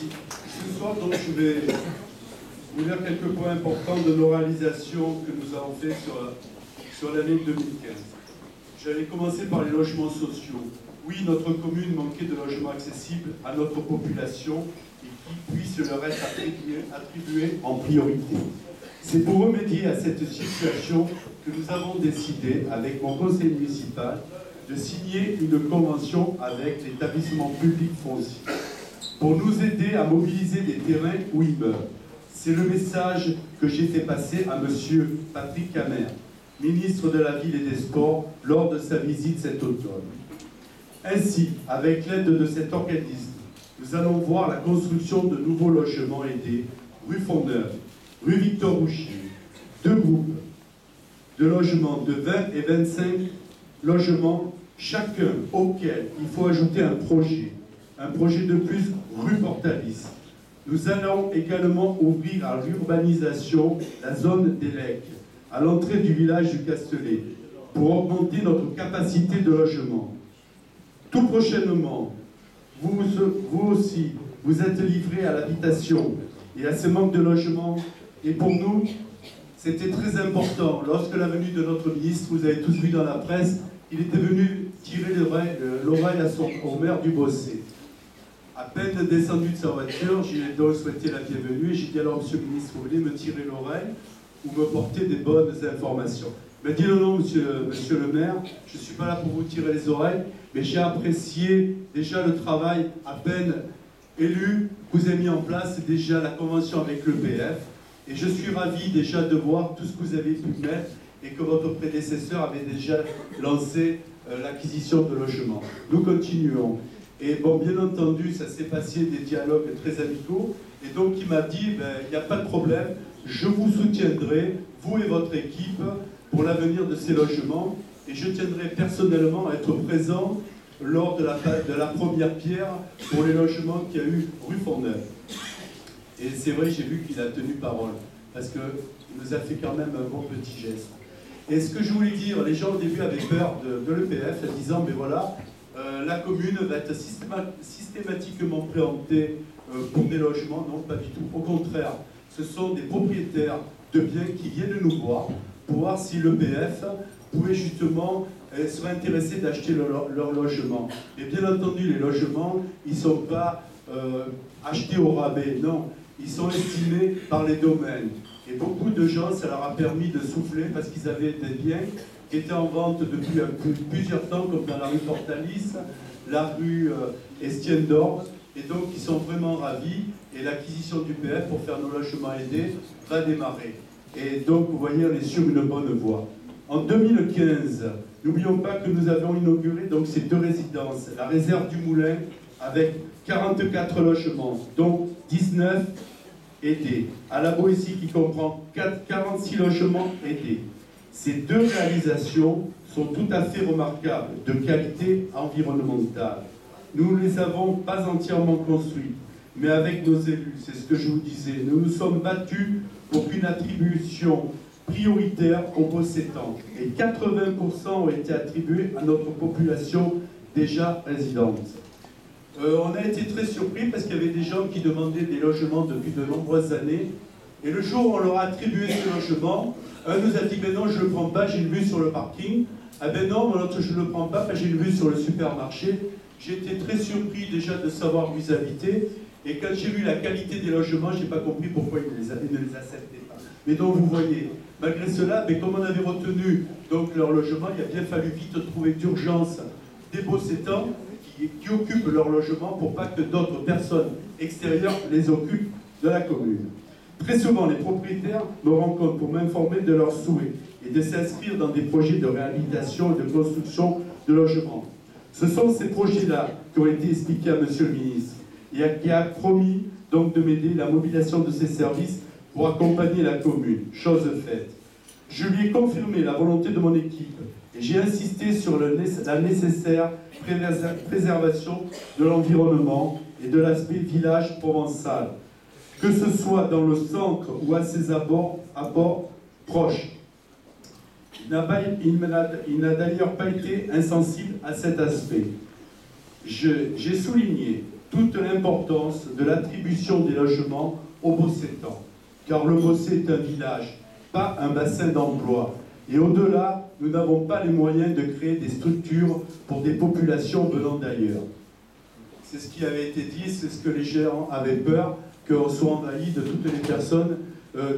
Merci. Ce soir, donc, je vais vous lire quelques points importants de nos réalisations que nous avons fait sur l'année 2015. J'allais commencer par les logements sociaux. Oui, notre commune manquait de logements accessibles à notre population et qui puissent leur être attribués en priorité. C'est pour remédier à cette situation que nous avons décidé, avec mon conseil municipal, de signer une convention avec l'établissement public foncier pour nous aider à mobiliser des terrains où ils meurent. C'est le message que j'ai fait passer à M. Patrick Camer, ministre de la Ville et des Sports, lors de sa visite cet automne. Ainsi, avec l'aide de cet organisme, nous allons voir la construction de nouveaux logements aidés, rue Fondeur, rue Victor Rougier, 2 groupes de logements de 20 et 25 logements, chacun auquel il faut ajouter un projet de plus rue Portalis. Nous allons également ouvrir à l'urbanisation la zone des Lecs, à l'entrée du village du Castellet, pour augmenter notre capacité de logement. Tout prochainement, vous aussi, vous êtes livrés à l'habitation et à ce manque de logement. Et pour nous, c'était très important. Lorsque la venue de notre ministre, vous avez tous vu dans la presse, il était venu tirer l'oreille au maire du Bossé. À peine descendu de sa voiture, j'ai donc souhaité la bienvenue et j'ai dit alors, monsieur le ministre, vous voulez me tirer l'oreille ou me porter des bonnes informations? Il m'a dit non, monsieur le maire, je ne suis pas là pour vous tirer les oreilles, mais j'ai apprécié déjà le travail à peine élu que vous avez mis en place, déjà la convention avec l'EPF, et je suis ravi déjà de voir tout ce que vous avez pu mettre et que votre prédécesseur avait déjà lancé l'acquisition de logements. Nous continuons. Et bon, bien entendu, ça s'est passé des dialogues très amicaux, et donc il m'a dit, il n'y a pas de problème, je vous soutiendrai, vous et votre équipe, pour l'avenir de ces logements, et je tiendrai personnellement à être présent lors de la première pierre pour les logements qu'il y a eu rue Fondeur. Et c'est vrai, j'ai vu qu'il a tenu parole, parce qu'il nous a fait quand même un bon petit geste. Et ce que je voulais dire, les gens au début avaient peur de l'EPF, en disant, mais voilà, la commune va être systématiquement préemptée pour des logements. Non, pas du tout. Au contraire, ce sont des propriétaires de biens qui viennent nous voir pour voir si l'EPF pouvait justement serait intéressé d'acheter leur logement. Et bien entendu, les logements, ils ne sont pas achetés au rabais, non. Ils sont estimés par les domaines. Et beaucoup de gens, ça leur a permis de souffler parce qu'ils avaient des biens qui étaient en vente depuis plusieurs temps, comme dans la rue Portalis, la rue Estienne d'Orbe, et donc ils sont vraiment ravis, et l'acquisition du PF pour faire nos logements aidés va démarrer. Et donc, vous voyez, on est sur une bonne voie. En 2015, n'oublions pas que nous avons inauguré donc, ces 2 résidences, la réserve du Moulin, avec 44 logements, dont 19 aidés, à la Boétie qui comprend 46 logements aidés. Ces 2 réalisations sont tout à fait remarquables, de qualité environnementale. Nous ne les avons pas entièrement construites, mais avec nos élus, c'est ce que je vous disais, nous nous sommes battus pour qu'une attribution prioritaire aux possédants, et 80% ont été attribués à notre population déjà résidente. On a été très surpris parce qu'il y avait des gens qui demandaient des logements depuis de nombreuses années, et le jour où on leur a attribué ce logement, un nous a dit « ben non, je ne le prends pas, j'ai une vue sur le parking ». « Ah ben non, l'autre je ne le prends pas, j'ai une vue sur le supermarché ». J'ai été très surpris déjà de savoir où ils habitaient, et quand j'ai vu la qualité des logements, je n'ai pas compris pourquoi ils ne les acceptaient pas. Mais donc vous voyez, malgré cela, mais comme on avait retenu donc, leur logement, il a bien fallu vite trouver d'urgence des possédants qui occupent leur logement pour pas que d'autres personnes extérieures les occupent de la commune. Très souvent, les propriétaires me rencontrent pour m'informer de leurs souhaits et de s'inscrire dans des projets de réhabilitation et de construction de logements. Ce sont ces projets-là qui ont été expliqués à Monsieur le ministre et qui a promis donc de m'aider la mobilisation de ces services pour accompagner la commune, chose faite. Je lui ai confirmé la volonté de mon équipe et j'ai insisté sur la nécessaire préservation de l'environnement et de l'aspect village provençal, que ce soit dans le centre ou à ses abords proches. Il n'a d'ailleurs pas été insensible à cet aspect. J'ai souligné toute l'importance de l'attribution des logements aux Bossétans, car le Bossé est un village, pas un bassin d'emploi. Et au-delà, nous n'avons pas les moyens de créer des structures pour des populations venant d'ailleurs. C'est ce qui avait été dit, c'est ce que les gens avaient peur, qu'on soit envahi de toutes les personnes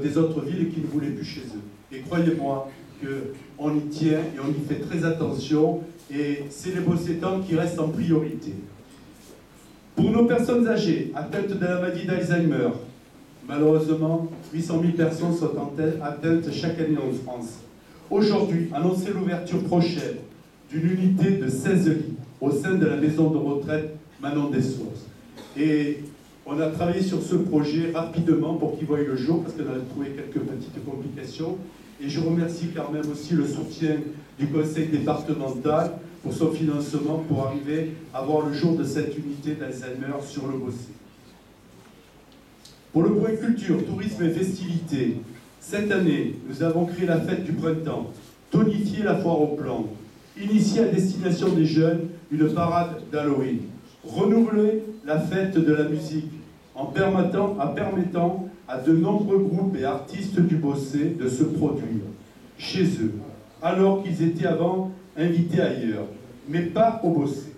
des autres villes qui ne voulaient plus chez eux. Et croyez-moi qu'on y tient et on y fait très attention, et c'est les Bossétans qui restent en priorité. Pour nos personnes âgées atteintes de la maladie d'Alzheimer, malheureusement, 800 000 personnes sont atteintes chaque année en France. Aujourd'hui, annoncez l'ouverture prochaine d'une unité de 16 lits au sein de la maison de retraite Manon des Sources. Et on a travaillé sur ce projet rapidement pour qu'il voie le jour, parce qu'on a trouvé quelques petites complications. Et je remercie quand même aussi le soutien du conseil départemental pour son financement, pour arriver à voir le jour de cette unité d'Alzheimer sur le Bossé. Pour le point culture, tourisme et festivités, cette année, nous avons créé la fête du printemps, tonifié la foire aux plantes, initié à destination des jeunes une parade d'Halloween, renouvelé la fête de la musique en permettant à de nombreux groupes et artistes du Bossé de se produire chez eux, alors qu'ils étaient avant invités ailleurs, mais pas au Bossé.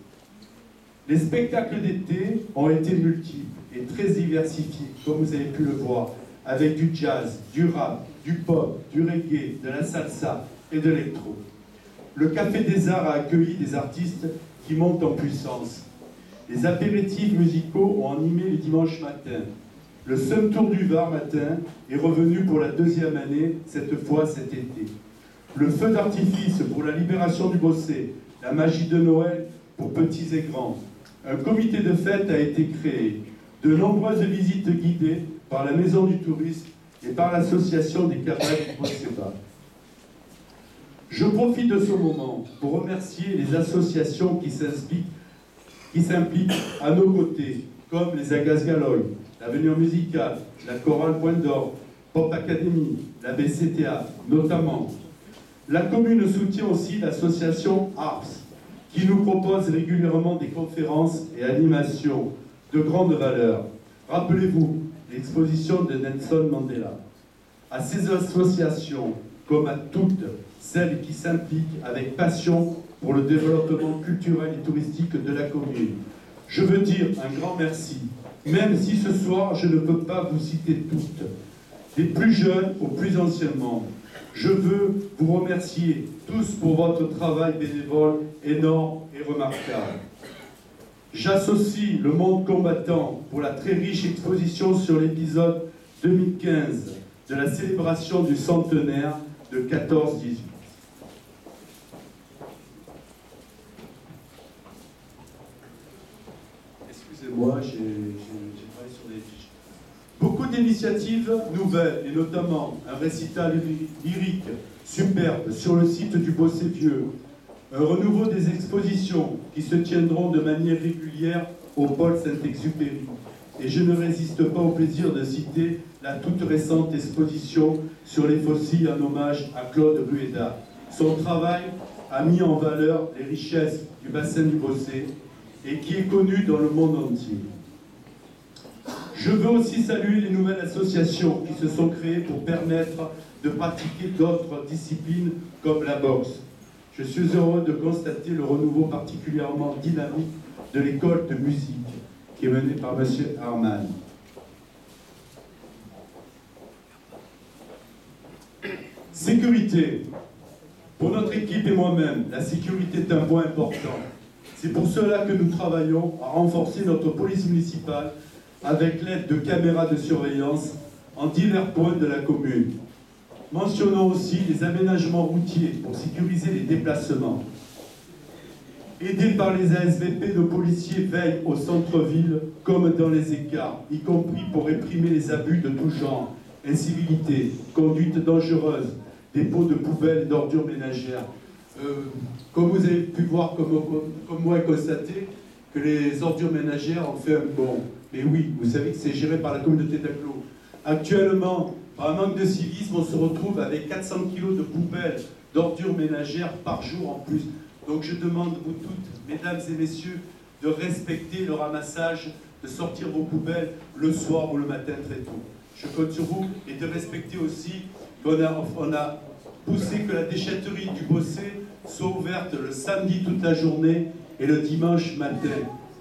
Les spectacles d'été ont été multiples et très diversifiés, comme vous avez pu le voir, avec du jazz, du rap, du pop, du reggae, de la salsa et de l'électro. Le Café des Arts a accueilli des artistes qui montent en puissance. Les apéritifs musicaux ont animé les dimanches matins. Le Sun Tour du Var matin est revenu pour la deuxième année, cette fois cet été. Le feu d'artifice pour la libération du Bossé, la magie de Noël pour petits et grands. Un comité de fête a été créé. De nombreuses visites guidées par la Maison du Tourisme et par l'association des cabanes du Bossé-Bas. Je profite de ce moment pour remercier les associations qui s'impliquent à nos côtés, comme les Agas Galoy, l'Avenir Musical, la Chorale Point d'Or, Pop Academy, la BCTA, notamment. La commune soutient aussi l'association ARPS, qui nous propose régulièrement des conférences et animations de grande valeur. Rappelez-vous l'exposition de Nelson Mandela. À ces associations, comme à toutes celles qui s'impliquent avec passion pour le développement culturel et touristique de la commune, je veux dire un grand merci, même si ce soir je ne peux pas vous citer toutes. Des plus jeunes aux plus anciens membres, je veux vous remercier tous pour votre travail bénévole énorme et remarquable. J'associe le monde combattant pour la très riche exposition sur l'épisode 2015 de la célébration du centenaire de 14-18. Excusez-moi, j'ai travaillé sur des fiches. Beaucoup d'initiatives nouvelles, et notamment un récital lyrique superbe sur le site du Bossé-Vieux, un renouveau des expositions qui se tiendront de manière régulière au pôle Saint-Exupéry. Et je ne résiste pas au plaisir de citer la toute récente exposition sur les fossiles en hommage à Claude Rueda. Son travail a mis en valeur les richesses du bassin du Bossé et qui est connu dans le monde entier. Je veux aussi saluer les nouvelles associations qui se sont créées pour permettre de pratiquer d'autres disciplines comme la boxe. Je suis heureux de constater le renouveau particulièrement dynamique de l'école de musique qui est menée par M. Arman. Sécurité. Pour notre équipe et moi-même, la sécurité est un point important. C'est pour cela que nous travaillons à renforcer notre police municipale avec l'aide de caméras de surveillance en divers points de la commune. Mentionnons aussi les aménagements routiers pour sécuriser les déplacements. Aidés par les ASVP, nos policiers veillent au centre-ville comme dans les écarts, y compris pour réprimer les abus de tout genre, incivilités, conduite dangereuse, dépôt de poubelles et d'ordures ménagères. Comme vous avez pu voir, comme moi et constater, que les ordures ménagères ont fait un bond. Mais oui, vous savez que c'est géré par la communauté d'Agglo. Actuellement, par un manque de civisme, on se retrouve avec 400 kg de poubelles, d'ordures ménagères par jour en plus. Donc je demande, vous toutes, mesdames et messieurs, de respecter le ramassage, de sortir vos poubelles le soir ou le matin très tôt. Je compte sur vous et de respecter aussi qu'on a poussé que la déchetterie du Bossé soit ouverte le samedi toute la journée et le dimanche matin.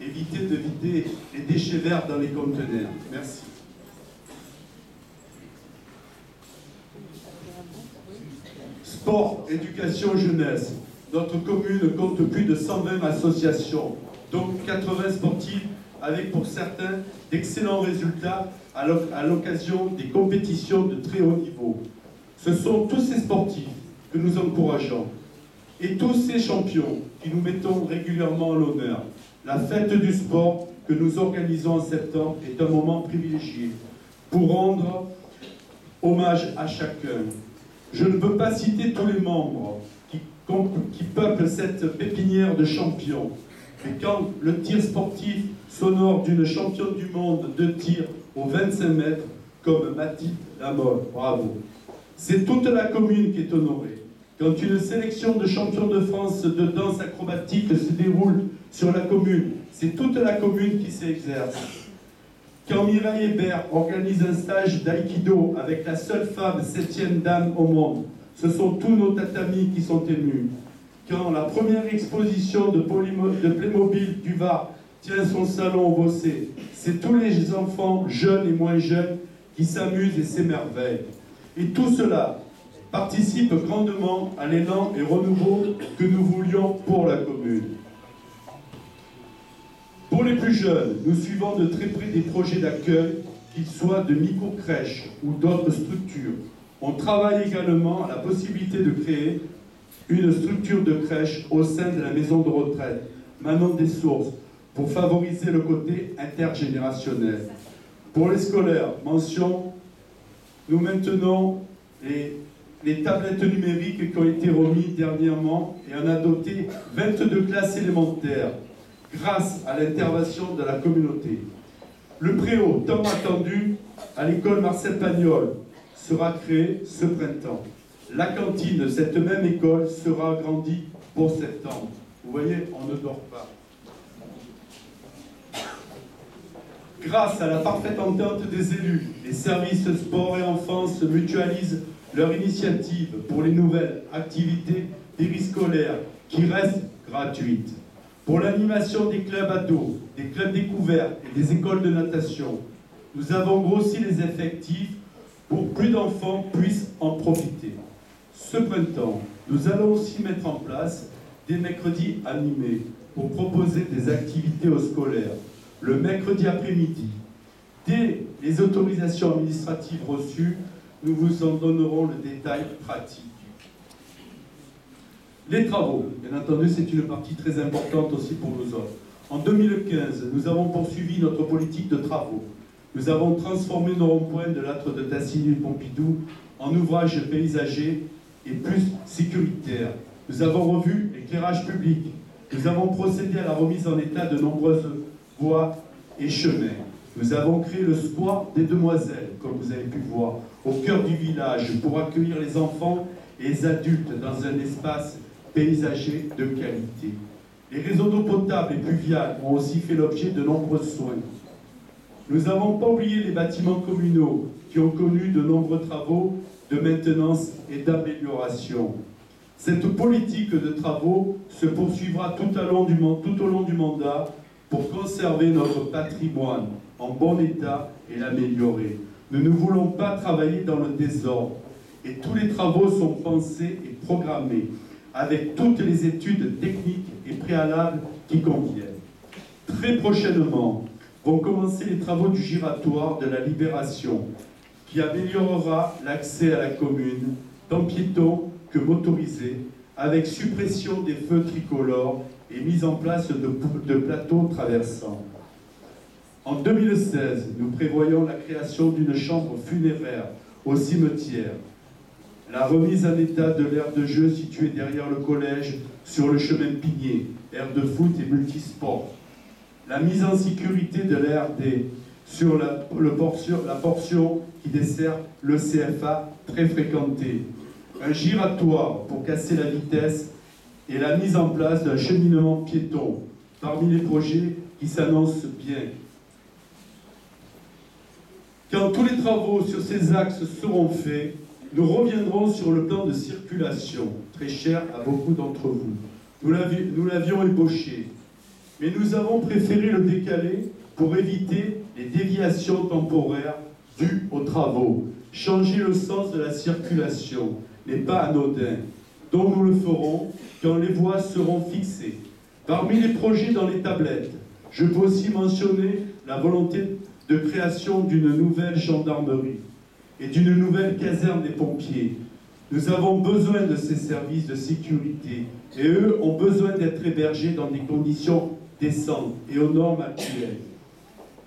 Évitez de vider les déchets verts dans les conteneurs. Merci. Sport, éducation, jeunesse. Notre commune compte plus de 120 associations, dont 80 sportifs, avec pour certains d'excellents résultats à l'occasion des compétitions de très haut niveau. Ce sont tous ces sportifs que nous encourageons et tous ces champions qui nous mettons régulièrement en l'honneur. La fête du sport que nous organisons en septembre est un moment privilégié pour rendre hommage à chacun. Je ne peux pas citer tous les membres qui peuplent cette pépinière de champions, mais quand le tir sportif s'honore d'une championne du monde de tir aux 25 mètres, comme Mathilde Lamolle, bravo. C'est toute la commune qui est honorée. Quand une sélection de champions de France de danse acrobatique se déroule sur la commune, c'est toute la commune qui s'exerce. Quand Mireille Hébert organise un stage d'aïkido avec la seule femme 7e dame au monde, ce sont tous nos tatamis qui sont émus. Quand la première exposition de Playmobil du Var tient son salon au Bossé, c'est tous les enfants, jeunes et moins jeunes, qui s'amusent et s'émerveillent. Et tout cela participe grandement à l'élan et renouveau que nous voulions pour la commune. Pour les plus jeunes, nous suivons de très près des projets d'accueil, qu'ils soient de micro-crèches ou d'autres structures. On travaille également à la possibilité de créer une structure de crèche au sein de la maison de retraite Manon des Sources pour favoriser le côté intergénérationnel. Pour les scolaires, mention, nous maintenons les tablettes numériques qui ont été remises dernièrement et on a doté 22 classes élémentaires grâce à l'intervention de la communauté. Le préau, tant attendu, à l'école Marcel Pagnol, sera créé ce printemps. La cantine de cette même école sera agrandie pour septembre. Vous voyez, on ne dort pas. Grâce à la parfaite entente des élus, les services sport et enfance mutualisent leur initiative pour les nouvelles activités périscolaires qui restent gratuites. Pour l'animation des clubs ados, des clubs découverts et des écoles de natation, nous avons grossi les effectifs pour que plus d'enfants puissent en profiter. Ce printemps, nous allons aussi mettre en place des mercredis animés pour proposer des activités aux scolaires. Le mercredi après-midi, dès les autorisations administratives reçues, nous vous en donnerons le détail pratique. Les travaux, bien entendu, c'est une partie très importante aussi pour nous autres. En 2015, nous avons poursuivi notre politique de travaux. Nous avons transformé nos ronds-points de l'âtre de Tassigny-Pompidou en ouvrages paysagers et plus sécuritaires. Nous avons revu l'éclairage public. Nous avons procédé à la remise en état de nombreuses voies et chemins. Nous avons créé le square des Demoiselles, comme vous avez pu voir, au cœur du village, pour accueillir les enfants et les adultes dans un espace paysager de qualité. Les réseaux d'eau potable et pluviale ont aussi fait l'objet de nombreux soins. Nous n'avons pas oublié les bâtiments communaux qui ont connu de nombreux travaux de maintenance et d'amélioration. Cette politique de travaux se poursuivra tout au long du mandat pour conserver notre patrimoine en bon état et l'améliorer. Nous ne voulons pas travailler dans le désordre et tous les travaux sont pensés et programmés avec toutes les études techniques et préalables qui conviennent. Très prochainement vont commencer les travaux du giratoire de la Libération qui améliorera l'accès à la commune, tant piéton que motorisé, avec suppression des feux tricolores et mise en place de plateaux traversants. En 2016, nous prévoyons la création d'une chambre funéraire au cimetière, la remise en état de l'aire de jeu située derrière le collège sur le chemin Pigné, aire de foot et multisport, la mise en sécurité de l'aire D sur la portion qui dessert le CFA très fréquenté, un giratoire pour casser la vitesse et la mise en place d'un cheminement piéton parmi les projets qui s'annoncent bien. Quand tous les travaux sur ces axes seront faits, nous reviendrons sur le plan de circulation, très cher à beaucoup d'entre vous. Nous l'avions ébauché, mais nous avons préféré le décaler pour éviter les déviations temporaires dues aux travaux. Changer le sens de la circulation n'est pas anodin, donc nous le ferons quand les voies seront fixées. Parmi les projets dans les tablettes, je peux aussi mentionner la volonté de création d'une nouvelle gendarmerie et d'une nouvelle caserne des pompiers. Nous avons besoin de ces services de sécurité et eux ont besoin d'être hébergés dans des conditions décentes et aux normes actuelles.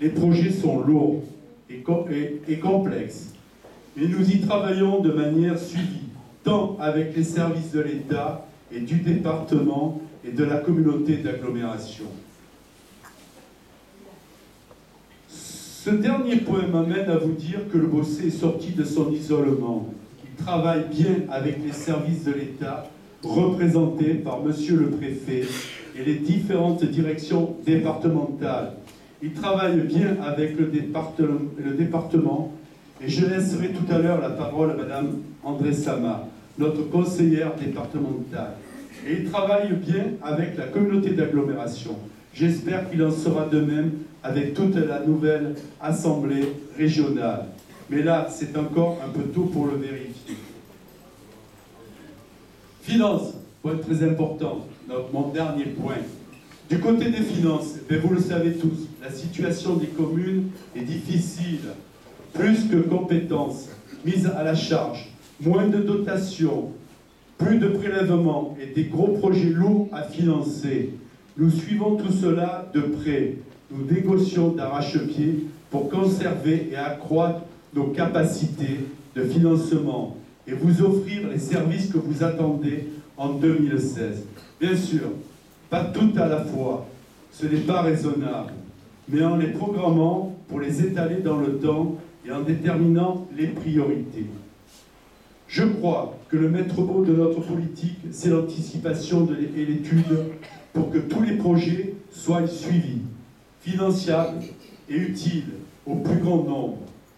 Les projets sont lourds et complexes, mais nous y travaillons de manière suivie, tant avec les services de l'État et du département et de la communauté d'agglomération. Ce dernier point m'amène à vous dire que le Beaussais est sorti de son isolement. Il travaille bien avec les services de l'État, représentés par Monsieur le Préfet et les différentes directions départementales. Il travaille bien avec le département et je laisserai tout à l'heure la parole à Madame André Sama, notre conseillère départementale. Et il travaille bien avec la communauté d'agglomération. J'espère qu'il en sera de même avec toute la nouvelle assemblée régionale. Mais là, c'est encore un peu tôt pour le vérifier. Finances, point très important, mon dernier point. Du côté des finances, vous le savez tous, la situation des communes est difficile. Plus que compétences, mise à la charge, moins de dotations, plus de prélèvements et des gros projets lourds à financer. Nous suivons tout cela de près. Nous négocions d'arrache-pied pour conserver et accroître nos capacités de financement et vous offrir les services que vous attendez en 2016. Bien sûr, pas tout à la fois, ce n'est pas raisonnable, mais en les programmant pour les étaler dans le temps et en déterminant les priorités. Je crois que le maître mot de notre politique, c'est l'anticipation et l'étude pour que tous les projets soient suivis, financiables et utiles au plus grand nombre.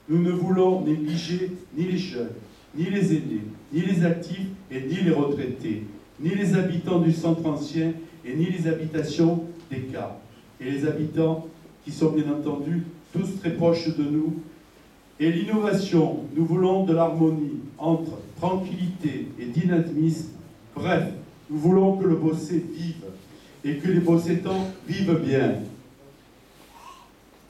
Nous ne voulons négliger ni les jeunes, ni les aînés, ni les actifs et ni les retraités, ni les habitants du centre ancien et ni les habitations des Carpes. Et les habitants qui sont bien entendu tous très proches de nous. Et l'innovation, nous voulons de l'harmonie entre tranquillité et dynamisme. Bref, nous voulons que le Beaussais vive et que les Beaussetans vivent bien.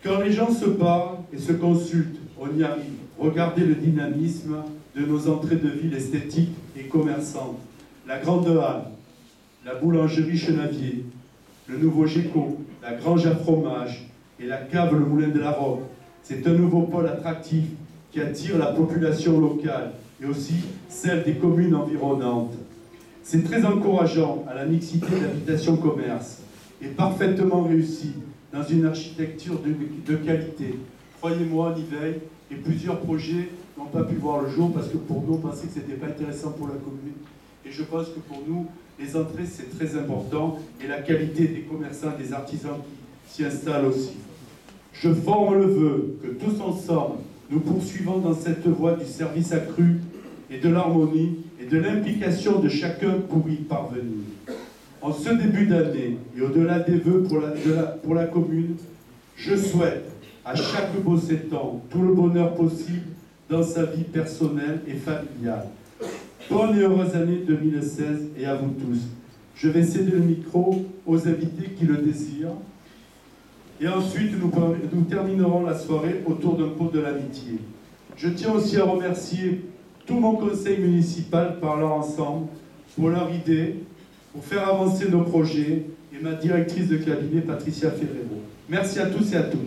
Quand les gens se parlent et se consultent, on y arrive. Regardez le dynamisme de nos entrées de ville esthétiques et commerçantes. La Grande Halle, la boulangerie Chenavier, le nouveau Géco, la grange à fromage et la cave Le Moulin de la Roque. C'est un nouveau pôle attractif qui attire la population locale et aussi celle des communes environnantes. C'est très encourageant à la mixité d'habitation-commerce et parfaitement réussi dans une architecture de qualité. Croyez-moi, on y veille et plusieurs projets n'ont pas pu voir le jour parce que pour nous, on pensait que ce n'était pas intéressant pour la commune. Et je pense que pour nous, les entrées, c'est très important et la qualité des commerçants, des artisans qui s'y installent aussi. Je forme le vœu que tous ensemble, nous poursuivons dans cette voie du service accru et de l'harmonie et de l'implication de chacun pour y parvenir. En ce début d'année et au-delà des vœux pour la commune, je souhaite à chaque Beaussetan tout le bonheur possible dans sa vie personnelle et familiale. Bonne et heureuse année 2016 et à vous tous. Je vais céder le micro aux invités qui le désirent. Et ensuite, nous terminerons la soirée autour d'un pot de l'amitié. Je tiens aussi à remercier tout mon conseil municipal par leur ensemble pour leur idée, pour faire avancer nos projets, et ma directrice de cabinet, Patricia Ferrero. Merci à tous et à toutes.